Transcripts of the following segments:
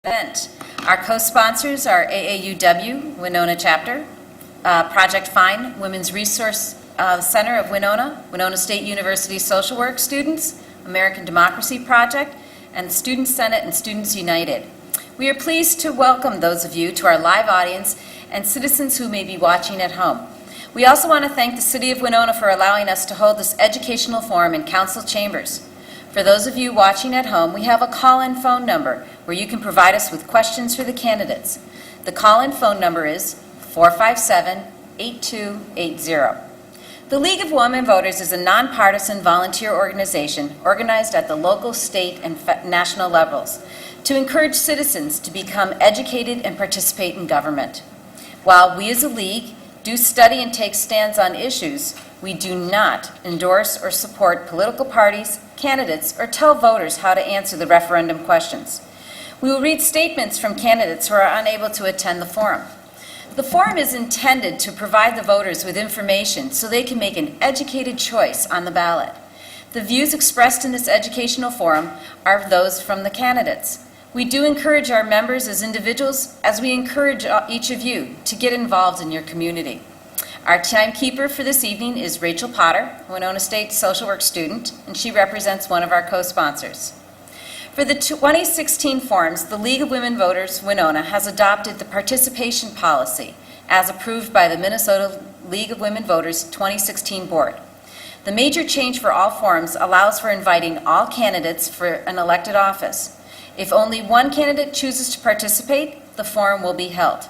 event. Our co-sponsors are AAUW, Winona Chapter, Project FIND, Women's Resource Center of Winona, Winona State University Social Work students, American Democracy Project, and Student Senate and Students United. We are pleased to welcome those of you to our live audience and citizens who may be watching at home. We also want to thank the City of Winona for allowing us to hold this educational forum in council chambers. For those of you watching at home, we have a call-in phone number where you can provide us with questions for the candidates. The call-in phone number is 457-8280. The League of Women Voters is a nonpartisan volunteer organization organized at the local, state, and national levels to encourage citizens to become educated and participate in government. While we as a league do study and take stands on issues, we do not endorse or support political parties, candidates, or tell voters how to answer the referendum questions. We will read statements from candidates who are unable to attend the forum. The forum is intended to provide the voters with information so they can make an educated choice on the ballot. The views expressed in this educational forum are those from the candidates. We do encourage our members as individuals, as we encourage each of you to get involved in your community. Our timekeeper for this evening is Rachel Potter, Winona State social work student, and she represents one of our co-sponsors. For the 2016 forums, the League of Women Voters Winona has adopted the participation policy as approved by the Minnesota League of Women Voters 2016 board. The major change for all forums allows for inviting all candidates for an elected office. If only one candidate chooses to participate, the forum will be held.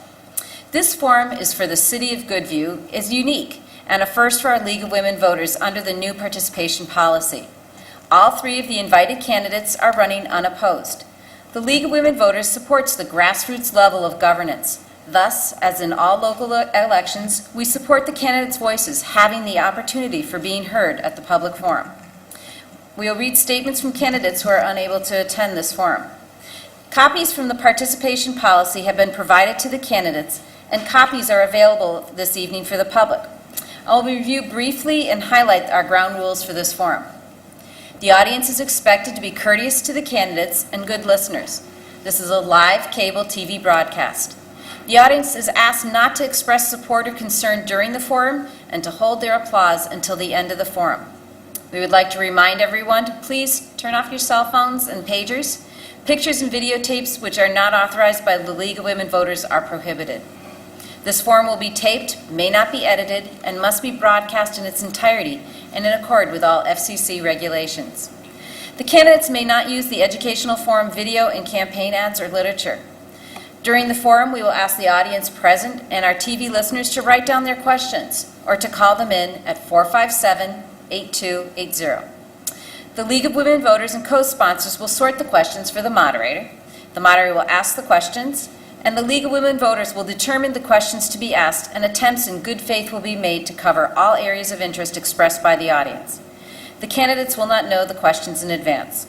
This forum is for the City of Goodview, is unique and a first for our League of Women Voters under the new participation policy. All three of the invited candidates are running unopposed. The League of Women Voters supports the grassroots level of governance. Thus, as in all local elections, we support the candidates' voices having the opportunity for being heard at the public forum. We will read statements from candidates who are unable to attend this forum. Copies from the participation policy have been provided to the candidates, and copies are available this evening for the public. I'll review briefly and highlight our ground rules for this forum. The audience is expected to be courteous to the candidates and good listeners. This is a live cable TV broadcast. The audience is asked not to express support or concern during the forum and to hold their applause until the end of the forum. We would like to remind everyone to please turn off your cell phones and pagers. Pictures and videotapes which are not authorized by the League of Women Voters are prohibited. This forum will be taped, may not be edited, and must be broadcast in its entirety and in accord with all FCC regulations. The candidates may not use the educational forum video and campaign ads or literature. During the forum, we will ask the audience present and our TV listeners to write down their questions or to call them in at 457-8280. The League of Women Voters and co-sponsors will sort the questions for the moderator. The moderator will ask the questions, and the League of Women Voters will determine the questions to be asked, and attempts in good faith will be made to cover all areas of interest expressed by the audience. The candidates will not know the questions in advance.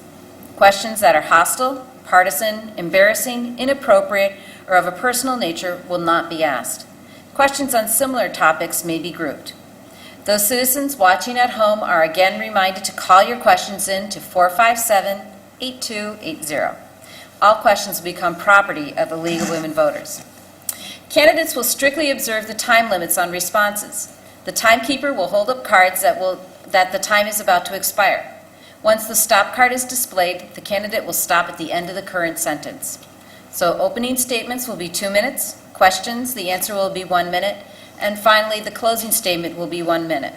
Questions that are hostile, partisan, embarrassing, inappropriate, or of a personal nature will not be asked. Questions on similar topics may be grouped. Those citizens watching at home are again reminded to call your questions in to 457-8280. All questions will become property of the League of Women Voters. Candidates will strictly observe the time limits on responses. The timekeeper will hold up cards that the time is about to expire. Once the stop card is displayed, the candidate will stop at the end of the current sentence. So opening statements will be 2 minutes, questions, the answer will be 1 minute, and finally the closing statement will be 1 minute.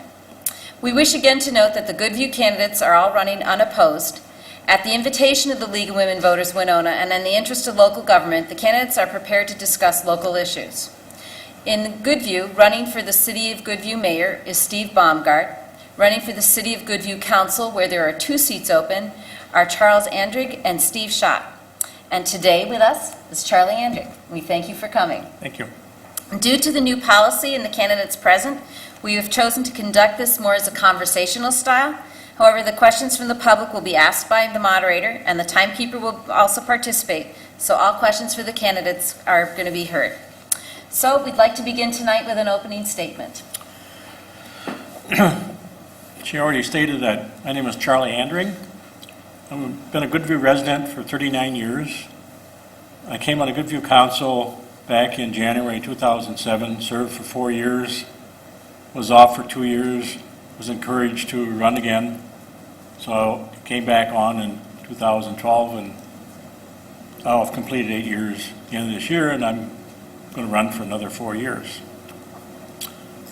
We wish again to note that the Goodview candidates are all running unopposed. At the invitation of the League of Women Voters Winona and in the interest of local government, the candidates are prepared to discuss local issues. In Goodview, running for the City of Goodview Mayor is Steve Baumgart. Running for the City of Goodview Council, where there are 2 seats open, are Charles Andrig and Steve Schott. And today with us is Charlie Andrig. We thank you for coming. Thank you. Due to the new policy and the candidates present, we have chosen to conduct this more as a conversational style. However, the questions from the public will be asked by the moderator, and the timekeeper will also participate, so all questions for the candidates are going to be heard. So we'd like to begin tonight with an opening statement. She already stated that my name is Charlie Andring. I've been a Goodview resident for 39 years. I came on the Goodview Council back in January 2007, served for 4 years, was off for 2 years, was encouraged to run again. So came back on in 2012, and I've completed 8 years at the end of this year, and I'm going to run for another 4 years.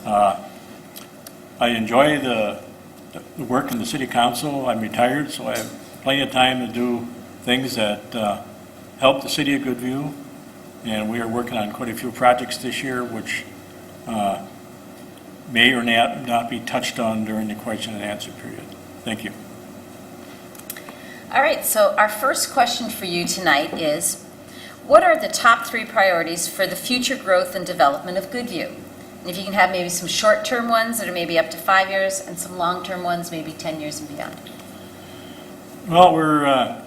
I enjoy the work in the city council. I'm retired, so I have plenty of time to do things that help the city of Goodview, and we are working on quite a few projects this year, which may or not be touched on during the question and answer period. Thank you. All right, so our first question for you tonight is, what are the top 3 priorities for the future growth and development of Goodview? And if you can have maybe some short-term ones that are maybe up to 5 years and some long-term ones, maybe 10 years and beyond. Well, we're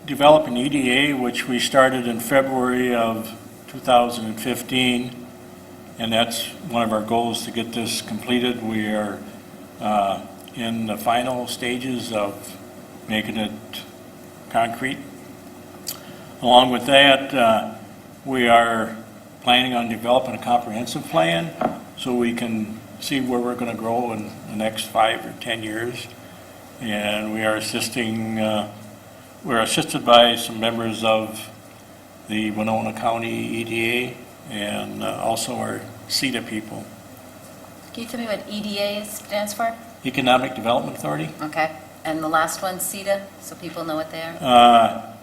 developing EDA, which we started in February of 2015, and that's one of our goals to get this completed. We are in the final stages of making it concrete. Along with that, we are planning on developing a comprehensive plan so we can see where we're going to grow in the next 5 or 10 years. And we are we're assisted by some members of the Winona County EDA and also our CETA people. Can you tell me what EDA stands for? Economic Development Authority. Okay. And the last one, CETA, so people know what they are?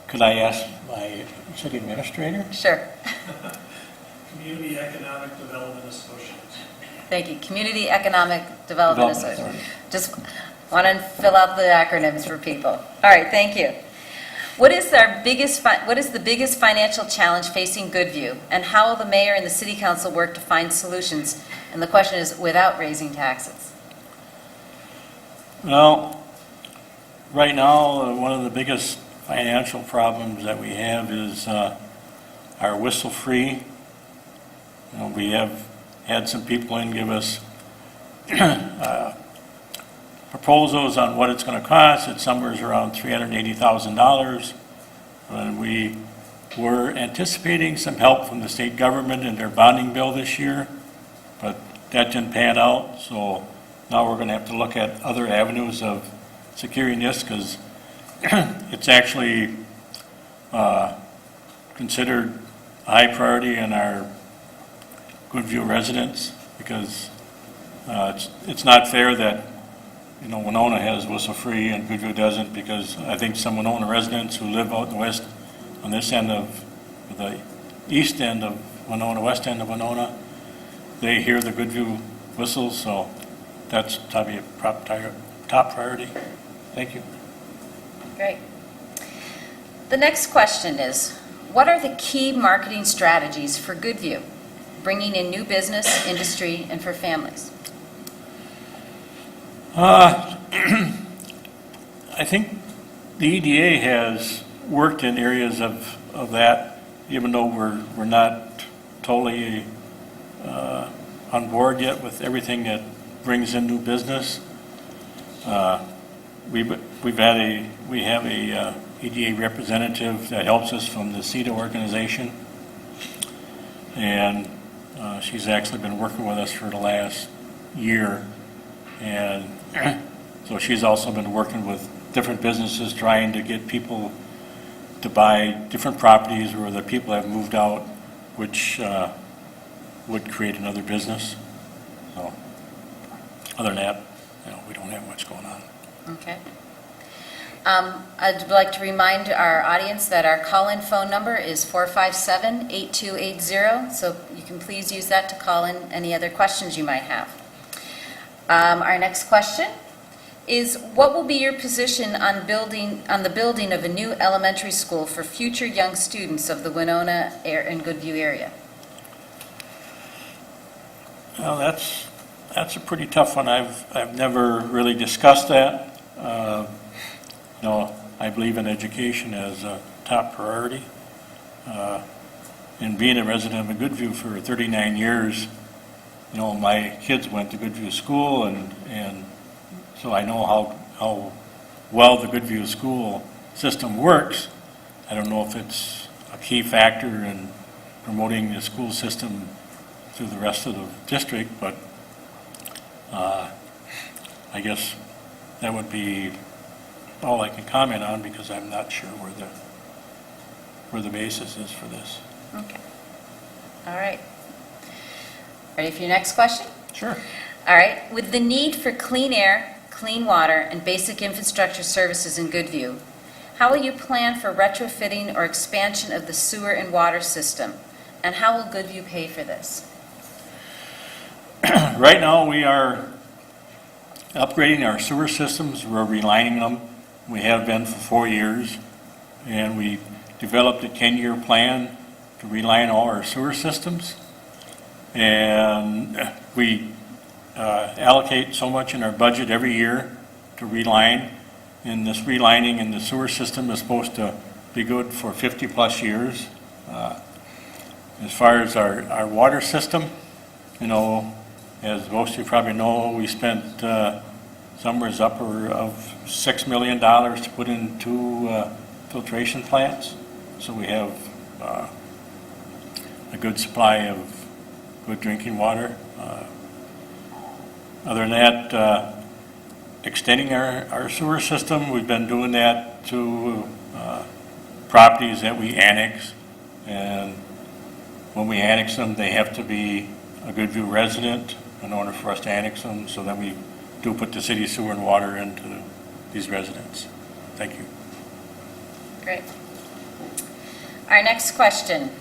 Could I ask my city administrator? Sure. Community Economic Development Associates. Thank you. Community Economic Development Association. Just want to fill out the acronyms for people. All right, thank you. What is the biggest financial challenge facing Goodview, and how will the mayor and the city council work to find solutions? And the question is, without raising taxes. Well, right now, one of the biggest financial problems that we have is our whistle-free. We have had some people in give us proposals on what it's going to cost. It's somewhere around $380,000. And we were anticipating some help from the state government in their bonding bill this year, but that didn't pan out. So now we're going to have to look at other avenues of securing this, because it's actually considered a high priority in our Goodview residents, because it's not fair that Winona has whistle-free and Goodview doesn't, because I think some Winona residents who live out in the west, on this end of the east end of Winona, west end of Winona, they hear the Goodview whistles, so that's probably a top priority. Thank you. Great. The next question is, what are the key marketing strategies for Goodview, bringing in new business, industry, and for families? I think the EDA has worked in areas of that, even though we're not totally on board yet with everything that brings in new business. We have a EDA representative that helps us from the CETA organization, and she's actually been working with us for the last year, and so she's also been working with different businesses trying to get people to buy different properties where the people have moved out, which would create another business. So other than that, we don't have much going on. Okay. I'd like to remind our audience that our call-in phone number is 457-8280, so you can please use that to call in any other questions you might have. Our next question is, what will be your position on the building of a new elementary school for future young students of the Winona and Goodview area? Well, that's a pretty tough one. I've never really discussed that. I believe in education as a top priority. And being a resident of Goodview for 39 years, my kids went to Goodview School, and so I know how well the Goodview School system works. I don't know if it's a key factor in promoting the school system through the rest of the district, but I guess that would be all I can comment on because I'm not sure where the basis is for this. Okay. All right. Ready for your next question? Sure. All right. With the need for clean air, clean water, and basic infrastructure services in Goodview, how will you plan for retrofitting or expansion of the sewer and water system? And how will Goodview pay for this? Right now, we are upgrading our sewer systems. We're relining them. We have been for 4 years. And we developed a 10-year plan to reline all our sewer systems. And we allocate so much in our budget every year to reline. And this relining in the sewer system is supposed to be good for 50-plus years. As far as our water system, you know, as most of you probably know, we spent somewhere upper of $6 million to put in 2 filtration plants. So we have a good supply of good drinking water. Other than that, extending our sewer system, we've been doing that to properties that we annex. And when we annex them, they have to be a Goodview resident in order for us to annex them. So then we do put the city sewer and water into these residents. Thank you. Great. Our next question,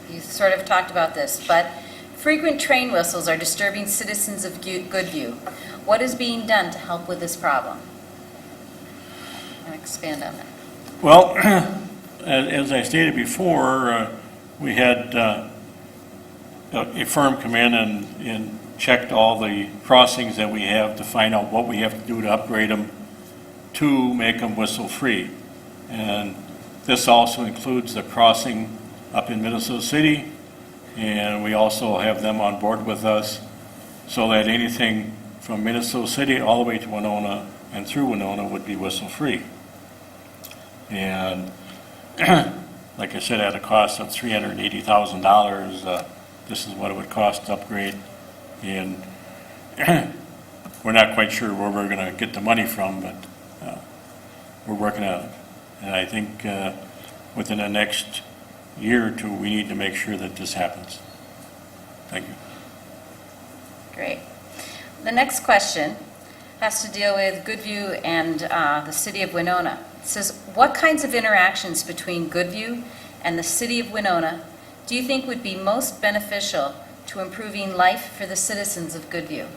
you sort of talked about this, but frequent train whistles are disturbing citizens of Goodview. What is being done to help with this problem? I'll expand on that. Well, as I stated before, we had a firm come in and checked all the crossings that we have to find out what we have to do to upgrade them to make them whistle-free. And this also includes the crossing up in Minnesota City, and we also have them on board with us so that anything from Minnesota City all the way to Winona and through Winona would be whistle-free. And like I said, at a cost of $380,000, this is what it would cost to upgrade. And we're not quite sure where we're going to get the money from, but we're working on it. And I think within the next year or two, we need to make sure that this happens. Thank you. Great. The next question has to deal with Goodview and the city of Winona. It says, what kinds of interactions between Goodview and the city of Winona do you think would be most beneficial to improving life for the citizens of Goodview?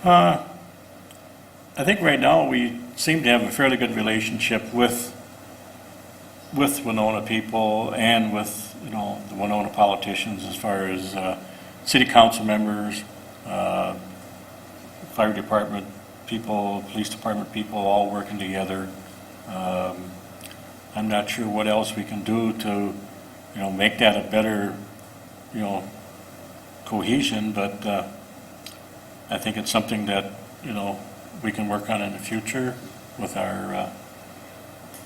I think right now we seem to have a fairly good relationship with Winona people and with, you know, the Winona politicians as far as city council members, fire department people, police department people, all working together. I'm not sure what else we can do to, you know, make that a better, you know, cohesion, but I think it's something that, you know, we can work on in the future with our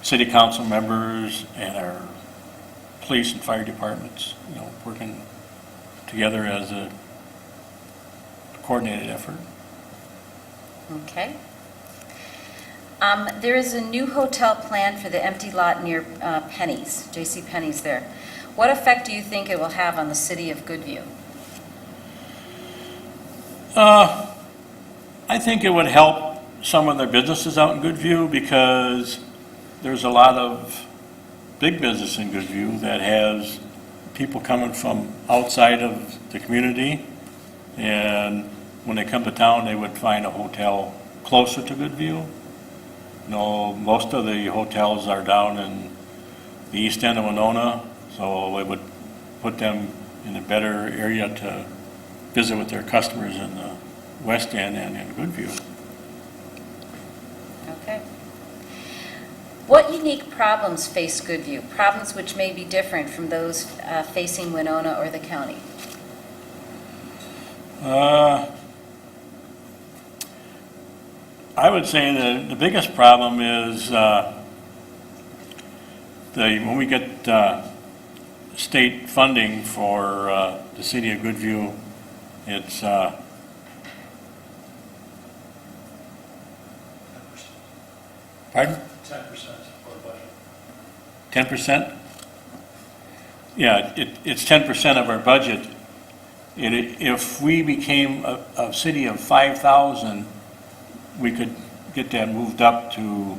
city council members and our police and fire departments, you know, working together as a coordinated effort. Okay. There is a new hotel planned for the empty lot near Penny's, J.C. Penney's there. What effect do you think it will have on the city of Goodview? I think it would help some of their businesses out in Goodview because there's a lot of big business in Goodview that has people coming from outside of the community, and when they come to town, they would find a hotel closer to Goodview. You know, most of the hotels are down in the east end of Winona, so it would put them in a better area to visit with their customers in the west end and in Goodview. Okay. What unique problems face Goodview? Problems which may be different from those facing Winona or the county? I would say the biggest problem is when we get state funding for the city of Goodview, it's 10% pardon? for budget. 10%? Yeah, it's 10% of our budget. If we became a city of 5,000, we could get that moved up to,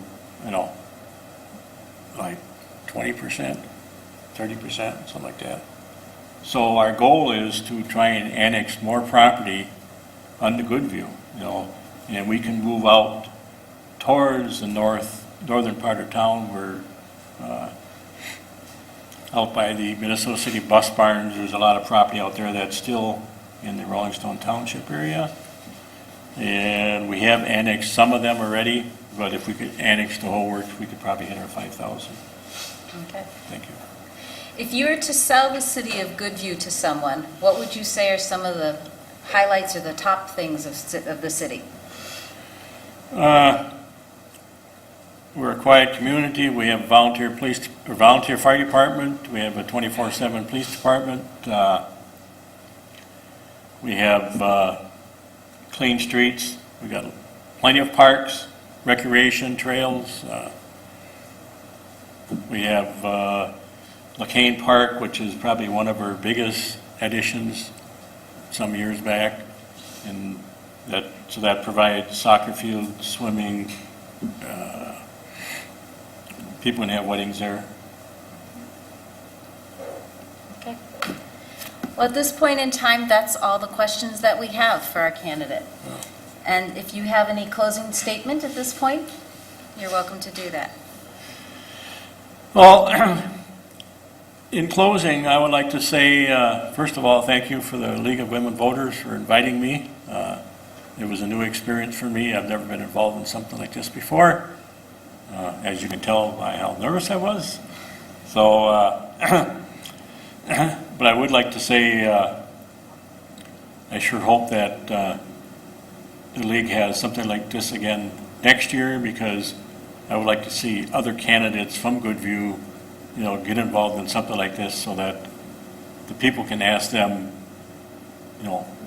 like 20%, 30%, something like that. So our goal is to try and annex more property onto Goodview, and we can move out towards the northern part of town where out by the Minnesota City bus barns, there's a lot of property out there that's still in the Rolling Stone Township area. And we have annexed some of them already, but if we could annex the whole works, we could probably hit our 5,000. Okay. Thank you. If you were to sell the city of Goodview to someone, what would you say are some of the highlights or the top things of the city? We're a quiet community. We have volunteer fire department. We have a 24/7 police department. We have clean streets. We've got plenty of parks, recreation trails. We have LaCane Park, which is probably one of our biggest additions some years back, and that provides soccer field, swimming. People can have weddings there. Okay. Well, at this point in time, that's all the questions that we have for our candidate. And if you have any closing statement at this point, you're welcome to do that. Well, in closing, I would like to say, first of all, thank you for the League of Women Voters for inviting me. It was a new experience for me. I've never been involved in something like this before. As you can tell by how nervous I was. So, but I would like to say, I sure hope that the league has something like this again next year, because I would like to see other candidates from Goodview, get involved in something like this so that the people can ask them,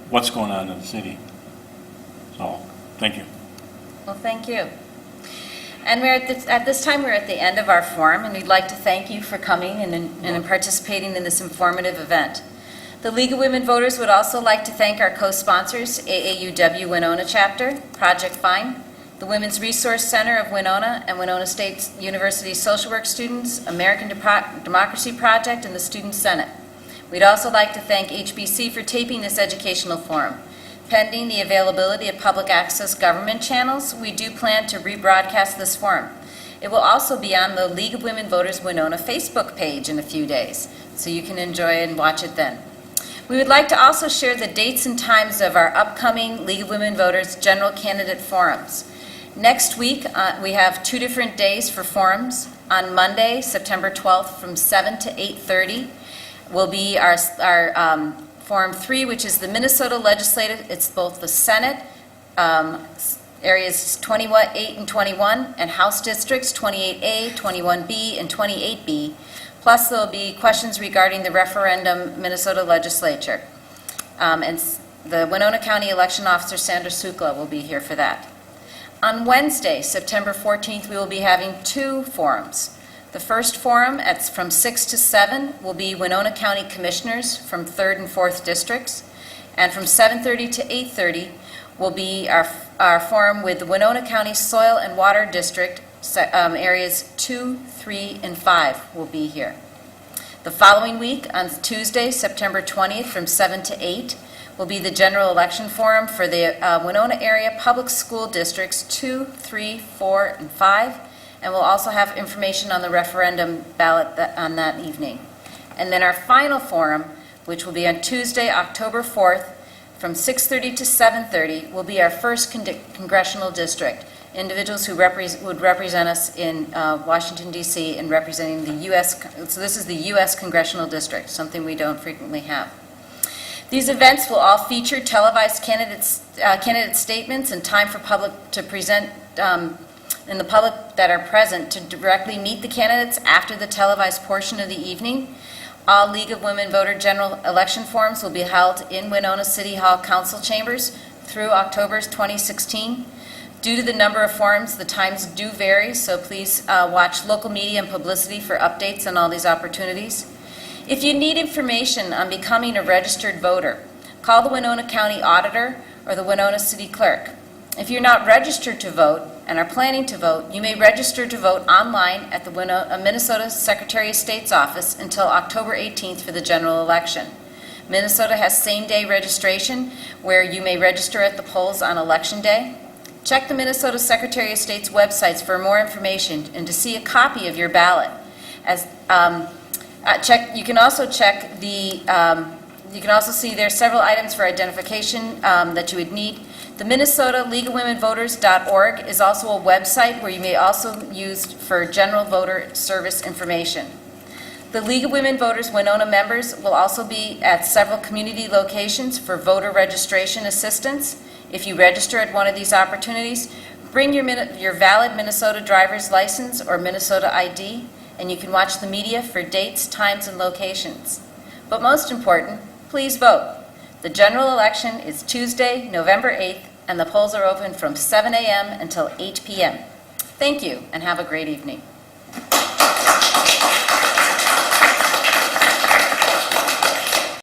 what's going on in the city. So, thank you. Well, thank you. And at this time, we're at the end of our forum, and we'd like to thank you for coming and participating in this informative event. The League of Women Voters would also like to thank our co-sponsors, AAUW Winona Chapter, Project FIND, the Women's Resource Center of Winona and Winona State University social work students, American Democracy Project, and the Student Senate. We'd also like to thank HBC for taping this educational forum. Pending the availability of public access government channels, we do plan to rebroadcast this forum. It will also be on the League of Women Voters Winona Facebook page in a few days, so you can enjoy it and watch it then. We would like to also share the dates and times of our upcoming League of Women Voters general candidate forums. Next week, we have 2 different days for forums. On Monday, September 12th, from 7 to 8:30, will be our Forum 3, which is the Minnesota Legislative. It's both the Senate, areas 28 and 21, and House districts 28A, 21B, and 28B. Plus, there will be questions regarding the referendum Minnesota legislature. And the Winona County Election Officer, Sandra Sukla, will be here for that. On Wednesday, September 14th, we will be having 2 forums. The first forum, from 6 to 7, will be Winona County Commissioners from 3rd and 4th Districts. And from 7:30 to 8:30 will be our forum with the Winona County Soil and Water District, areas 2, 3, and 5 will be here. The following week, on Tuesday, September 20th, from 7 to 8, will be the General Election Forum for the Winona Area Public School Districts 2, 3, 4, and 5. And we'll also have information on the referendum ballot on that evening. And then our final forum, which will be on Tuesday, October 4th, from 6:30 to 7:30, will be our first congressional district. Individuals who would represent us in Washington, D.C., and representing the U.S. So this is the U.S. congressional district, something we don't frequently have. These events will all feature televised candidate statements and time for public to present in the public that are present to directly meet the candidates after the televised portion of the evening. All League of Women Voter general election forums will be held in Winona City Hall Council Chambers through October 2016. Due to the number of forums, the times do vary, so please watch local media and publicity for updates on all these opportunities. If you need information on becoming a registered voter, call the Winona County Auditor or the Winona City Clerk. If you're not registered to vote and are planning to vote, you may register to vote online at the Minnesota Secretary of State's office until October 18th for the general election. Minnesota has same-day registration, where you may register at the polls on Election Day. Check the Minnesota Secretary of State's websites for more information and to see a copy of your ballot. You can also see there are several items for identification that you would need. The Minnesota League of Women Voters.org is also a website where you may also use for general voter service information. The League of Women Voters Winona members will also be at several community locations for voter registration assistance. If you register at one of these opportunities, bring your valid Minnesota driver's license or Minnesota ID, and you can watch the media for dates, times, and locations. But most important, please vote. The general election is Tuesday, November 8th, and the polls are open from 7 a.m. until 8 p.m. Thank you, and have a great evening.